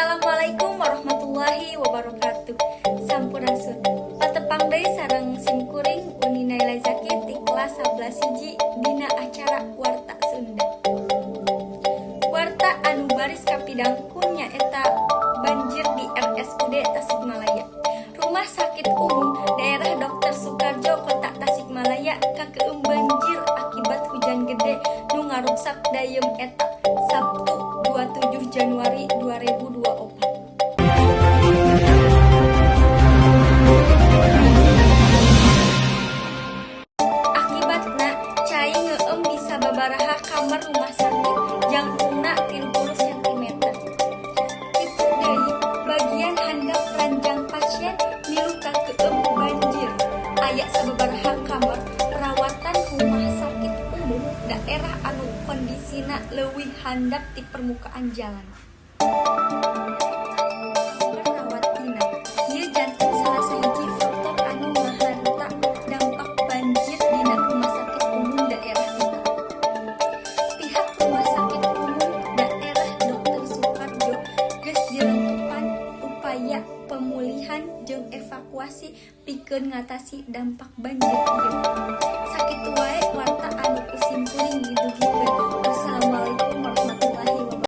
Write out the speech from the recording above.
Assalamualaikum warahmatullahi wabarakatuh. Sampurasun. Patepang deui sareng simkuring Uni Naila Zaki ti kelas 11 hiji dina acara Warta Sunda. Warta anu baris kapidangkun nyaeta banjir di RSUD Tasikmalaya. Rumah Sakit Umum Daerah Dr. Soekarjo Kota Tasikmalaya kakeum banjir akibat hujan gede nu ngaruksak dayem eta Sabtu 27 Januari 2024. Akibatna cai ngeueum di sababaraha kamar rumah sakit jangkungna 30 cm. Kitu deui bagian handap ranjang pasien milu kakeum banjir. Aya sababaraha kamar perawatan rumah sakit umum daerah anu kondisina leuwih handap di permukaan jalan. Perawat inap, ieu janten salah sahiji faktor anu ngaharita dampak banjir dina rumah sakit umum daerah kita. Pihak rumah sakit umum daerah Dr. Soekarjo geus dilentupan upaya pemulihan jeung evakuasi pikeun ngatasi dampak banjir ieu. Sakitu wae warta anu kusimkuring didugikeun. Wassalamualaikum